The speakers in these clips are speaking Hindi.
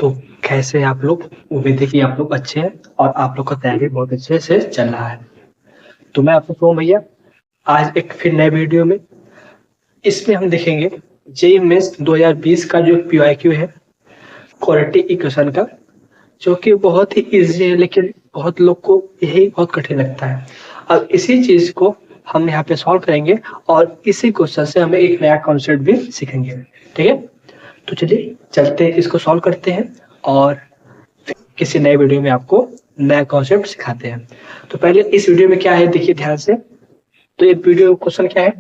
तो कैसे हैं आप लोग? उम्मीद है कि आप लोग अच्छे हैं और आप लोग का तैयारी बहुत अच्छे से चल रहा है। तो मैं आपको कहूँ भैया, आज एक फिर नए वीडियो में इसमें हम देखेंगे जेईई मेंस 2020 का जो पीवाईक्यू है क्वाड्रेटिक इक्वेशन का, जो कि बहुत ही इजी है लेकिन बहुत लोग को यही बहुत कठिन लगता है। अब इसी चीज को हम यहाँ पे सॉल्व करेंगे और इसी क्वेश्चन से हमें एक नया कॉन्सेप्ट भी सीखेंगे। ठीक है, तो चलिए चलते हैं, इसको सॉल्व करते हैं और फिर किसी नए वीडियो में आपको नया कॉन्सेप्ट सिखाते हैं। तो पहले इस वीडियो में क्या है देखिए ध्यान से। तो ये वीडियो क्वेश्चन क्या है,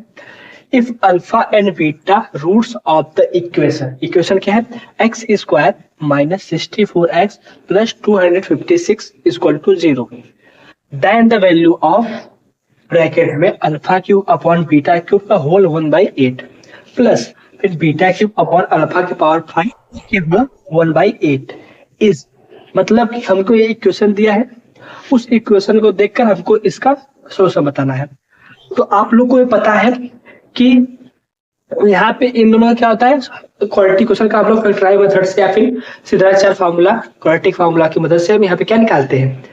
if alpha and beta roots of the equation क्या है, X square minus 64x plus 256 equal to 0, then the value of bracket में alpha cube upon beta cube का होल 1/8 प्लस फिर बीटा क्यूब अपॉन अल्फा के पावर 5 के होल 1/8 इज, मतलब कि हमको ये इक्वेशन दिया है, उस इक्वेशन को देखकर हमको इसका सोल्यूशन बताना है। तो आप लोग को ये पता है कि यहाँ पे इन दोनों का क्या होता है, क्वाड्रेटिक इक्वेशन का आप लोग फैक्टराइज मेथड से या फिर सीधा फार्मूला क्वाड्रेटिक फार्मूला की मदद से हम यहाँ पे क्या निकालते हैं,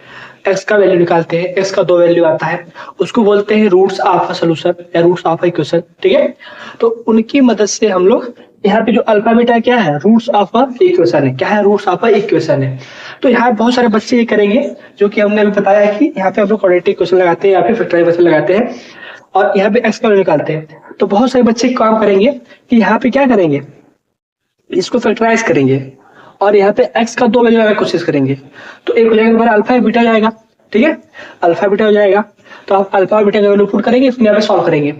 एक्स का वैल्यू निकालते हैं। एक्स का 2 वैल्यू आता है, उसको बोलते हैं रूट्स ऑफ अ सॉल्यूशन या रूट्स ऑफ अ इक्वेशन। ठीक है, तो उनकी मदद से हम लोग यहाँ पे जो अल्फा बीटा क्या है, रूट्स ऑफ अ इक्वेशन है। क्या है, रूट्स ऑफ अ इक्वेशन है। तो यहाँ बहुत सारे बच्चे ये करेंगे, जो कि हमने अभी बताया है कि यहाँ पे हम लोग क्वाड्रेटिक इक्वेशन लगाते हैं या फिर फैक्टराइज मेथड लगाते हैं और यहाँ पे एक्स का वैल्यू निकालते हैं। तो बहुत सारे बच्चे काम करेंगे कि यहाँ पे क्या करेंगे, इसको फैक्टराइज करेंगे और यहाँ पे x का 2 वैल्यू लगाने की कोशिश करेंगे। तो एक हो जाएगा हमारा अल्फा बीटा जाएगा। ठीक है, अल्फा बीटा हो जाएगा, तो आप अल्फा बीटा का वैल्यू पुट करेंगे, फिर यहाँ पे सॉल्व करेंगे।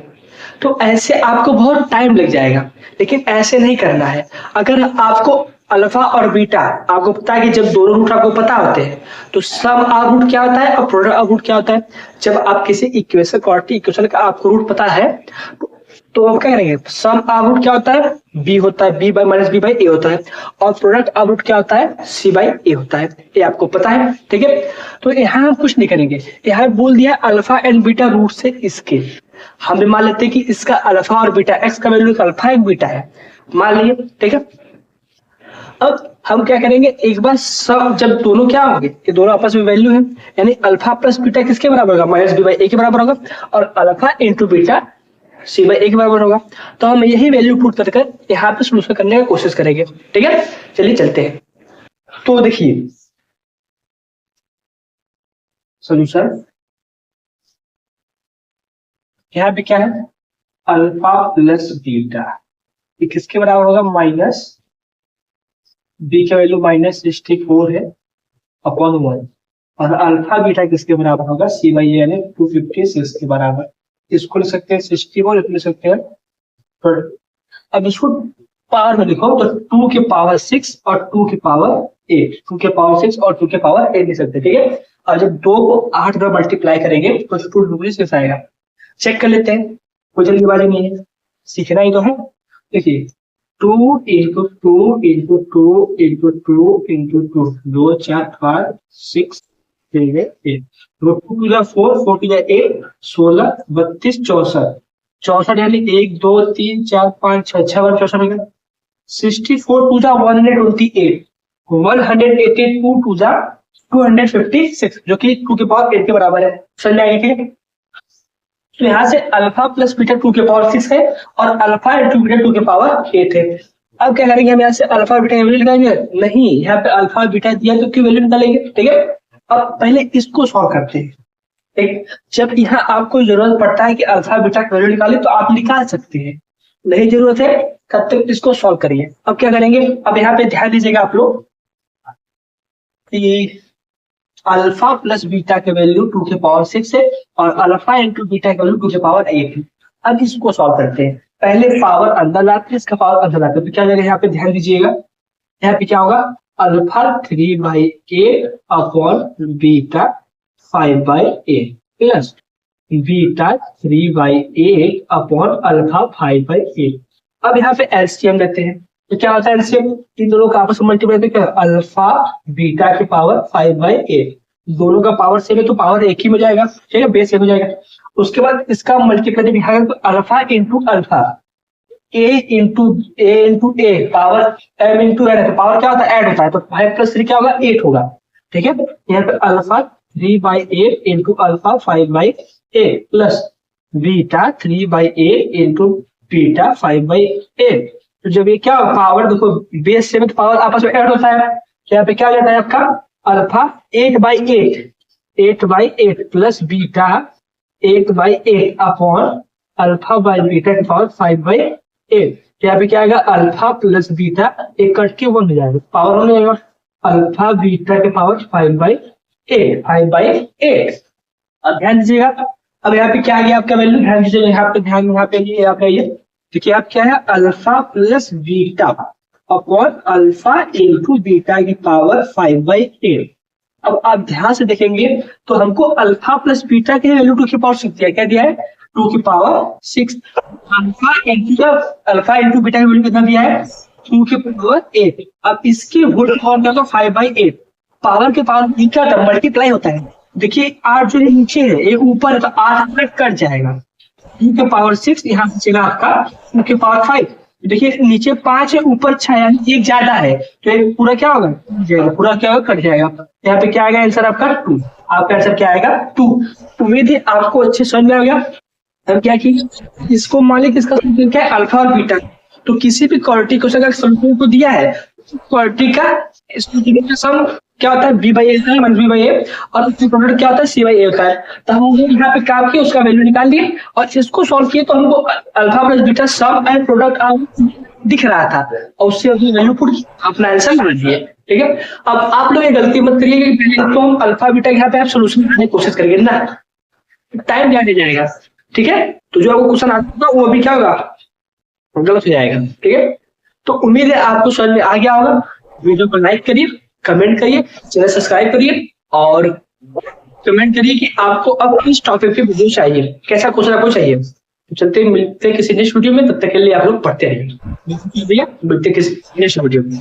तो ऐसे आपको बहुत टाइम लग जाएगा, लेकिन ऐसे नहीं करना है। अगर आपको अल्फा और बीटा आपको पता है कि जब दोनों रूट आपको पता होते हैं तो सम ऑफ रूट क्या होता है और प्रोडक्ट ऑफ रूट क्या होता है। जब आप किसी इक्वेशन क्वाड्रेटिक इक्वेशन का आपको रूट पता है तो आप क्या करेंगे, सम ऑफ रूट क्या होता है, बी होता है, B by minus B by A होता है, और प्रोडक्ट ऑफ रूट क्या होता है, सी बाई ए होता है। ये आपको पता है। ठीक है, तो यहाँ हम कुछ नहीं करेंगे, यहाँ बोल दिया अल्फा एंड बीटा रूट से इसके, हम मान लेते हैं कि इसका अल्फा और बीटा, एक्स का वैल्यू अल्फा एक बीटा है मान लिए। ठीक है, अब हम क्या करेंगे, एक बार सब जब दोनों क्या होंगे, ये दोनों आपस में वैल्यू है, यानी अल्फा प्लस बीटा किसके बराबर होगा, माइनस बी बाई ए के बराबर होगा, और alpha into beta C by A के बराबर होगा। तो हम यही वैल्यू पुट कर यहाँ पे सोल्यूशन करने की कोशिश करेंगे। ठीक है, चलिए चलते हैं। तो देखिए सोल्यूशन यहाँ पे क्या है, अल्फा प्लस बीटा ये किसके बराबर होगा, माइनस बी का वैल्यू माइनस 64 है अपॉन 1, और अल्फा बीटा किसके बराबर होगा, सी बाई ए यानी 256 के बराबर। इसको लिख सकते हैं 64, लिख सकते हैं। अब इसको पावर में लिखो तो 2 के पावर 6 और 2 के पावर 8, 2 के पावर 6 और 2 के पावर 8 लिख सकते हैं। ठीक है, और जब 2 को 8 द्वारा मल्टीप्लाई करेंगे तो 2 डिग्री आएगा। चेक कर लेते हैं, कोई जल्दीबाजी नहीं है, सीखना ही तो है। देखिए 2 इंटू 2 इंटू 2 इंटू 2 इंटू 2, 2 4 5 6 8, 2 टू जा 4, 4 टू जा 8, 16 32 64, 64 यानी 1 2 3 4 5 6 6 बार 64 हो गया। 64 टू जा 128, 182 टू जा 256, जो कि 2 के पावर 8 के बराबर है। समझ में आएगा? ठीक है, तो यहाँ से अल्फा प्लस बीटा 2 के पावर 6 है और अल्फा इंटू बीटा 2 के पावर 8 है। अब क्या करेंगे, हम यहाँ से अल्फा बीटा की वैल्यू निकालेंगे, नहीं यहाँ पे अल्फा बीटा दिया तो की वैल्यू निकालेंगे। ठीक है, अब पहले इसको सॉल्व करते हैं। ठीक, जब यहाँ आपको जरूरत पड़ता है कि अल्फा बीटा की वैल्यू निकाले तो आप निकाल सकते हैं, नहीं जरूरत है तब तक इसको सॉल्व करिए। अब क्या करेंगे, अब यहाँ पे ध्यान दीजिएगा आप लोग, अल्फा प्लस बीटा के वैल्यू 2 के पावर 6 है और अल्फा इंटू बीटा के वैल्यू 2 के पावर 8 है। अब इसको सॉल्व करते हैं, पहले पावर अंदर लाते हैं, इसका पावर अंदर लाते हैं, तो क्या जाएगा, यहाँ पे ध्यान दीजिएगा, यहाँ पे क्या होगा, alpha 3/8 upon beta 5/8 plus beta 3/8 upon alpha 5/8। अब यहाँ पे एलसीएम लेते हैं, तो क्या होता है एलसीएम, इन दोनों का आपस में मल्टीप्लाई करके अल्फा बीटा की पावर 5/8, दोनों का पावर सेम है तो पावर एक ही हो जाएगा। ठीक है, बेस एक हो जाएगा। उसके बाद इसका मल्टीप्लाई जब यहाँ तो alpha into alpha, a power m into n है, तो पावर क्या होता है, ऐड होता है, तो 5 + 3 क्या होगा, 8 होगा। ठीक है, यहाँ पे alpha 3/8 into alpha 5/8 plus beta 3/8 into beta 5/8। तो जब ये क्या पावर देखो बेस से में तो पावर आपस में ऐड होता है, तो यहाँ पे क्या हो जाता है आपका alpha 8/8 plus beta 8/8 upon alpha by beta की पावर 5/8। तो यहाँ पे क्या आएगा अल्फा प्लस बीटा एक कट के 1 हो जाएगा, पावर 1 हो जाएगा, अल्फा बीटा के पावर 5/8। अब ध्यान दीजिएगा, अब यहाँ पे क्या आ गया आपका वैल्यू, ध्यान दीजिएगा यहाँ पे, ध्यान यहाँ पे ये देखिए आप क्या है alpha plus beta upon alpha into beta की पावर 5/8। अब आप ध्यान से देखेंगे तो हमको अल्फा प्लस बीटा की वैल्यू 2 की पावर 6 दिया है, क्या दिया है 2 की पावर 6। अल्फा इंटू बीटा की वैल्यू कितना दिया है 2 की पावर 8। अब इसकी होल पावर क्या होगा 5/8, पावर के पावर क्या होता है मल्टीप्लाई होता है। देखिए 8 जो नीचे है ये ऊपर है तो 8 कट जाएगा, 2 की पावर 6 यहाँ से चला आपका 2 की पावर 5। देखिए नीचे 5 है ऊपर 6 यानी एक ज्यादा है, तो ये पूरा क्या होगा पूरा क्या होगा कट जाएगा। यहाँ पे क्या आएगा आंसर आपका 2, आपका आंसर क्या आएगा 2। उम्मीद है आपको अच्छे समझ में आ गया। अब क्या किया इसको मान लीजिए इसका सॉल्यूशन क्या है अल्फा और बीटा, तो किसी भी क्वालिटी को अगर सॉल्यूशन को दिया है क्वालिटी का सम क्या होता है b/a होता है -b/a और उसका प्रोडक्ट क्या होता है c/a होता है। तो हम यहाँ पे काम किए उसका वैल्यू निकाल दिए और इसको सॉल्व किए तो हमको alpha plus beta some and product दिख रहा था और उससे अपनी वैल्यू पुट की अपना आंसर मान दिए। ठीक है, अब आप लोग ये गलती मत करिए कि पहले तो हम अल्फा बीटा यहाँ पे आप सोल्यूशन करने की कोशिश करेंगे ना, टाइम ज्यादा जाएगा। ठीक है, तो जो आपको क्वेश्चन आता होगा वो भी क्या होगा गलत हो जाएगा। ठीक है, तो उम्मीद है आपको समझ में आ गया होगा। वीडियो को लाइक करिए, कमेंट करिए, चैनल सब्सक्राइब करिए और कमेंट करिए कि आपको अब किस टॉपिक पे वीडियो चाहिए, कैसा क्वेश्चन आपको चाहिए। तो चलते मिलते किसी नेक्स्ट वीडियो में, तब तक के लिए आप लोग पढ़ते रहिए। मिलते किसी नेक्स्ट वीडियो में।